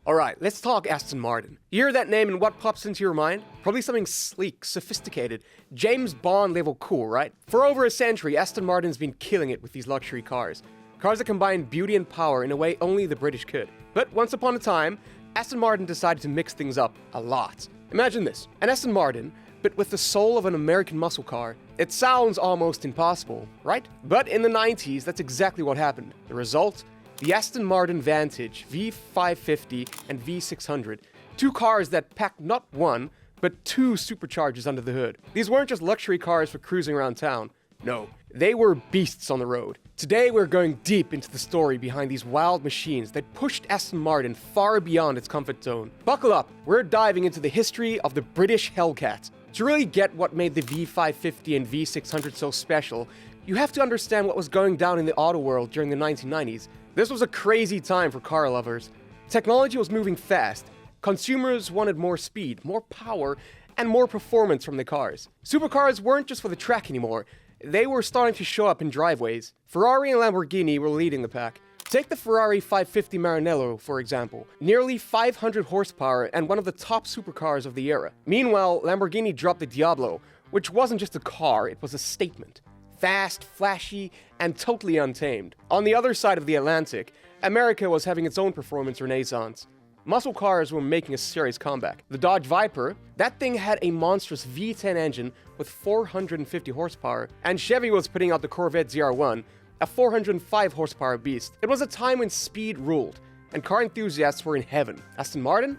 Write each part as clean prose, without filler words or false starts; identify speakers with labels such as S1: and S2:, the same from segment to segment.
S1: Alright, let's talk Aston Martin. You hear that name and what pops into your mind? Probably something sleek, sophisticated, James Bond level cool, right? For over a century, Aston Martin's been killing it with these luxury cars. Cars that combine beauty and power in a way only the British could. But once upon a time, Aston Martin decided to mix things up a lot. Imagine this, an Aston Martin, but with the soul of an American muscle car. It sounds almost impossible, right? But in the 90s, that's exactly what happened. The result? The Aston Martin Vantage V550 and V600. Two cars that packed not one, but two superchargers under the hood. These weren't just luxury cars for cruising around town. No, they were beasts on the road. Today we're going deep into the story behind these wild machines that pushed Aston Martin far beyond its comfort zone. Buckle up, we're diving into the history of the British Hellcat. To really get what made the V550 and V600 so special, you have to understand what was going down in the auto world during the 1990s. This was a crazy time for car lovers. Technology was moving fast. Consumers wanted more speed, more power, and more performance from the cars. Supercars weren't just for the track anymore. They were starting to show up in driveways. Ferrari and Lamborghini were leading the pack. Take the Ferrari 550 Maranello, for example. Nearly 500 horsepower and one of the top supercars of the era. Meanwhile, Lamborghini dropped the Diablo, which wasn't just a car, it was a statement. Fast, flashy, and totally untamed. On the other side of the Atlantic, America was having its own performance renaissance. Muscle cars were making a serious comeback. The Dodge Viper, that thing had a monstrous V10 engine with 450 horsepower, and Chevy was putting out the Corvette ZR1, a 405 horsepower beast. It was a time when speed ruled, and car enthusiasts were in heaven. Aston Martin?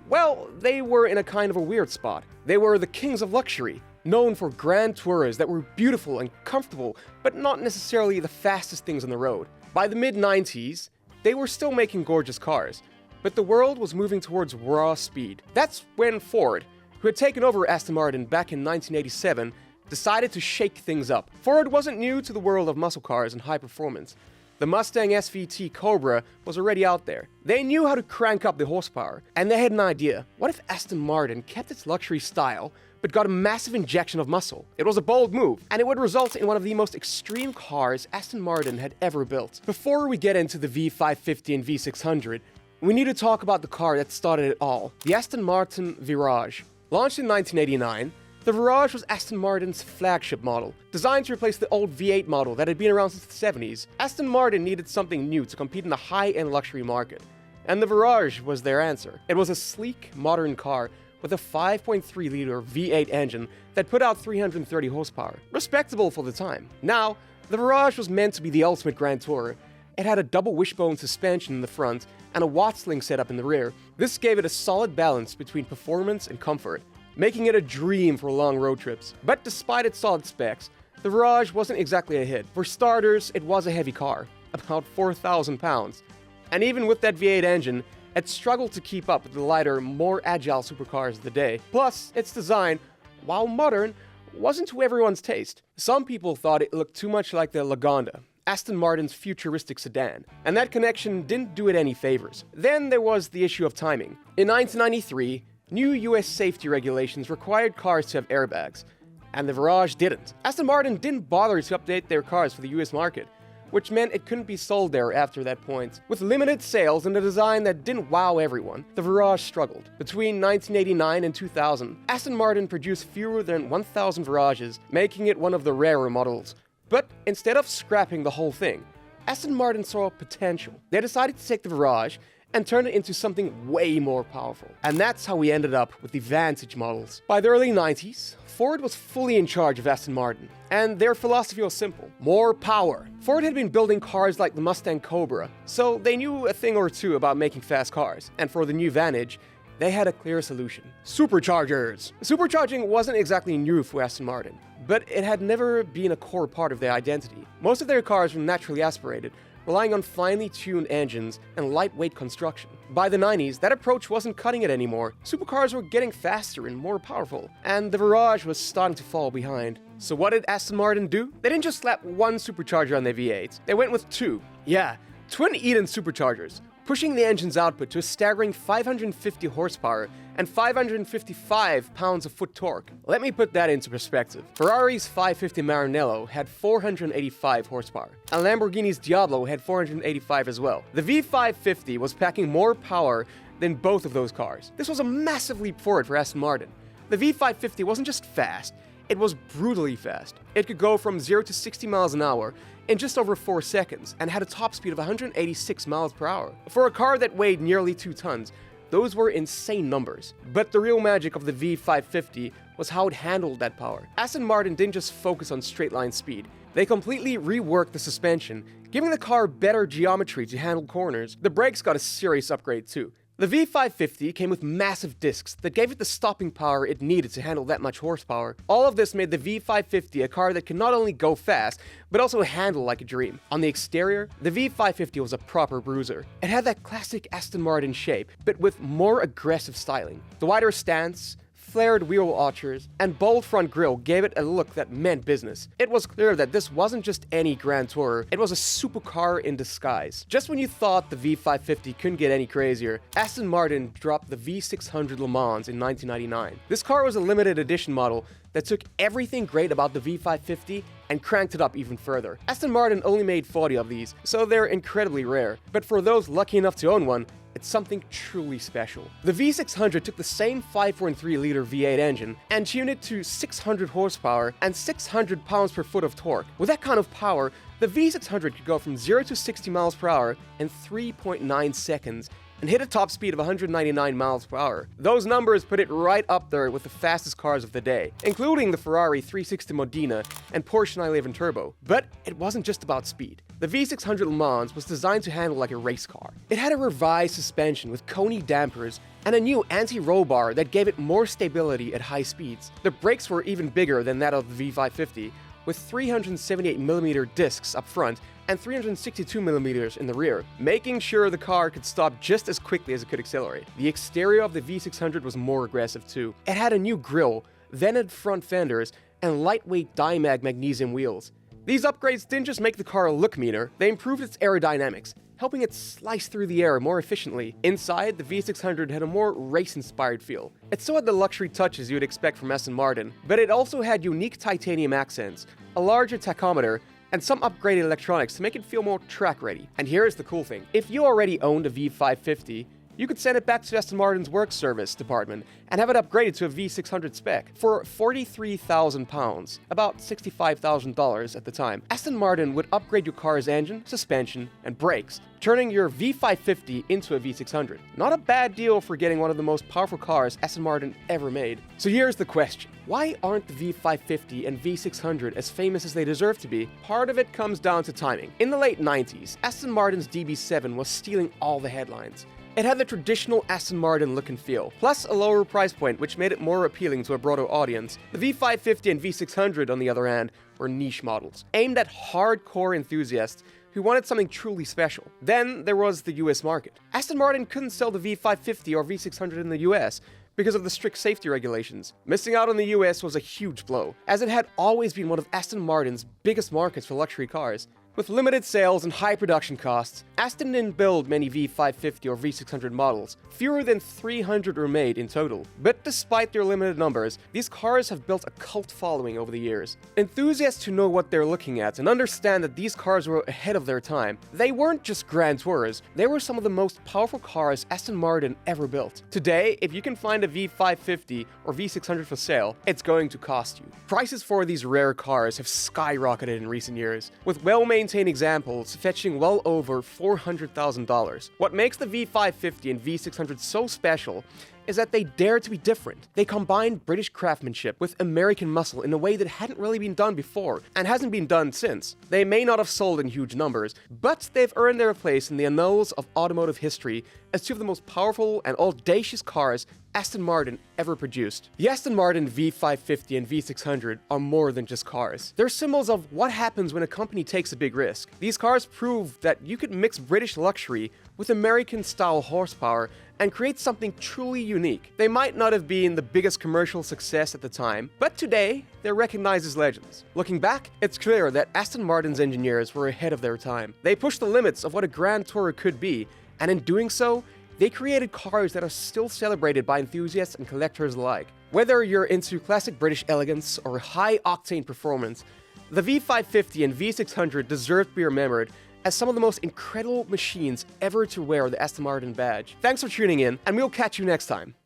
S1: Well, they were in a kind of a weird spot. They were the kings of luxury, known for grand tours that were beautiful and comfortable, but not necessarily the fastest things on the road. By the mid-90s, they were still making gorgeous cars, but the world was moving towards raw speed. That's when Ford, who had taken over Aston Martin back in 1987, decided to shake things up. Ford wasn't new to the world of muscle cars and high performance. The Mustang SVT Cobra was already out there. They knew how to crank up the horsepower, and they had an idea. What if Aston Martin kept its luxury style, but got a massive injection of muscle? It was a bold move, and it would result in one of the most extreme cars Aston Martin had ever built. Before we get into the V550 and V600, we need to talk about the car that started it all, the Aston Martin Virage. Launched in 1989, the Virage was Aston Martin's flagship model. Designed to replace the old V8 model that had been around since the 70s, Aston Martin needed something new to compete in the high-end luxury market. And the Virage was their answer. It was a sleek, modern car with a 5.3-liter V8 engine that put out 330 horsepower. Respectable for the time. Now, the Virage was meant to be the ultimate grand tourer. It had a double wishbone suspension in the front and a Wattsling setup in the rear. This gave it a solid balance between performance and comfort, making it a dream for long road trips. But despite its solid specs, the Virage wasn't exactly a hit. For starters, it was a heavy car, about 4,000 pounds. And even with that V8 engine, it struggled to keep up with the lighter, more agile supercars of the day. Plus, its design, while modern, wasn't to everyone's taste. Some people thought it looked too much like the Lagonda, Aston Martin's futuristic sedan, and that connection didn't do it any favors. Then there was the issue of timing. In 1993, new US safety regulations required cars to have airbags, and the Virage didn't. Aston Martin didn't bother to update their cars for the US market, which meant it couldn't be sold there after that point. With limited sales and a design that didn't wow everyone, the Virage struggled. Between 1989 and 2000, Aston Martin produced fewer than 1,000 Virages, making it one of the rarer models. But instead of scrapping the whole thing, Aston Martin saw potential. They decided to take the Virage and turn it into something way more powerful. And that's how we ended up with the Vantage models. By the early 90s, Ford was fully in charge of Aston Martin, and their philosophy was simple: more power. Ford had been building cars like the Mustang Cobra, so they knew a thing or two about making fast cars. And for the new Vantage, they had a clear solution: superchargers. Supercharging wasn't exactly new for Aston Martin, but it had never been a core part of their identity. Most of their cars were naturally aspirated, relying on finely tuned engines and lightweight construction. By the 90s, that approach wasn't cutting it anymore. Supercars were getting faster and more powerful, and the Virage was starting to fall behind. So what did Aston Martin do? They didn't just slap one supercharger on their V8s, they went with two. Yeah, twin Eden superchargers, pushing the engine's output to a staggering 550 horsepower and 555 pounds-of-foot torque. Let me put that into perspective. Ferrari's 550 Maranello had 485 horsepower, and Lamborghini's Diablo had 485 as well. The V550 was packing more power than both of those cars. This was a massive leap forward for Aston Martin. The V550 wasn't just fast, it was brutally fast. It could go from 0 to 60 miles an hour in just over 4 seconds and had a top speed of 186 miles per hour. For a car that weighed nearly 2 tons, those were insane numbers. But the real magic of the V550 was how it handled that power. Aston Martin didn't just focus on straight line speed. They completely reworked the suspension, giving the car better geometry to handle corners. The brakes got a serious upgrade too. The V550 came with massive discs that gave it the stopping power it needed to handle that much horsepower. All of this made the V550 a car that could not only go fast, but also handle like a dream. On the exterior, the V550 was a proper bruiser. It had that classic Aston Martin shape, but with more aggressive styling. The wider stance, flared wheel archers, and bold front grille gave it a look that meant business. It was clear that this wasn't just any Grand Tourer, it was a supercar in disguise. Just when you thought the V550 couldn't get any crazier, Aston Martin dropped the V600 Le Mans in 1999. This car was a limited edition model that took everything great about the V550 and cranked it up even further. Aston Martin only made 40 of these, so they're incredibly rare. But for those lucky enough to own one, it's something truly special. The V600 took the same 5.3-liter V8 engine and tuned it to 600 horsepower and 600 pounds per foot of torque. With that kind of power, the V600 could go from 0 to 60 miles per hour in 3.9 seconds and hit a top speed of 199 miles per hour. Those numbers put it right up there with the fastest cars of the day, including the Ferrari 360 Modena and Porsche 911 Turbo. But it wasn't just about speed. The V600 Le Mans was designed to handle like a race car. It had a revised suspension with Coney dampers and a new anti-roll bar that gave it more stability at high speeds. The brakes were even bigger than that of the V550, with 378mm discs up front and 362mm in the rear, making sure the car could stop just as quickly as it could accelerate. The exterior of the V600 was more aggressive too. It had a new grille, vented front fenders, and lightweight Dimag magnesium wheels. These upgrades didn't just make the car look meaner, they improved its aerodynamics, helping it slice through the air more efficiently. Inside, the V600 had a more race-inspired feel. It still had the luxury touches you would expect from Aston Martin, but it also had unique titanium accents, a larger tachometer, and some upgraded electronics to make it feel more track-ready. And here's the cool thing. If you already owned a V550, you could send it back to Aston Martin's work service department and have it upgraded to a V600 spec. For £43,000, about $65,000 at the time, Aston Martin would upgrade your car's engine, suspension, and brakes, turning your V550 into a V600. Not a bad deal for getting one of the most powerful cars Aston Martin ever made. So here's the question. Why aren't the V550 and V600 as famous as they deserve to be? Part of it comes down to timing. In the late 90s, Aston Martin's DB7 was stealing all the headlines. It had the traditional Aston Martin look and feel, plus a lower price point which made it more appealing to a broader audience. The V550 and V600, on the other hand, were niche models, aimed at hardcore enthusiasts who wanted something truly special. Then there was the US market. Aston Martin couldn't sell the V550 or V600 in the US because of the strict safety regulations. Missing out on the US was a huge blow, as it had always been one of Aston Martin's biggest markets for luxury cars. With limited sales and high production costs, Aston didn't build many V550 or V600 models. Fewer than 300 were made in total. But despite their limited numbers, these cars have built a cult following over the years. Enthusiasts who know what they're looking at and understand that these cars were ahead of their time. They weren't just Grand Tourers, they were some of the most powerful cars Aston Martin ever built. Today, if you can find a V550 or V600 for sale, it's going to cost you. Prices for these rare cars have skyrocketed in recent years, with well-maintained examples fetching well over $400,000. What makes the V550 and V600 so special is that they dare to be different. They combine British craftsmanship with American muscle in a way that hadn't really been done before, and hasn't been done since. They may not have sold in huge numbers, but they've earned their place in the annals of automotive history as two of the most powerful and audacious cars Aston Martin ever produced. The Aston Martin V550 and V600 are more than just cars. They're symbols of what happens when a company takes a big risk. These cars prove that you could mix British luxury with American-style horsepower and create something truly unique. They might not have been the biggest commercial success at the time, but today, they're recognized as legends. Looking back, it's clear that Aston Martin's engineers were ahead of their time. They pushed the limits of what a Grand Tourer could be, and in doing so, they created cars that are still celebrated by enthusiasts and collectors alike. Whether you're into classic British elegance or high-octane performance, the V550 and V600 deserve to be remembered as some of the most incredible machines ever to wear the Aston Martin badge. Thanks for tuning in, and we'll catch you next time.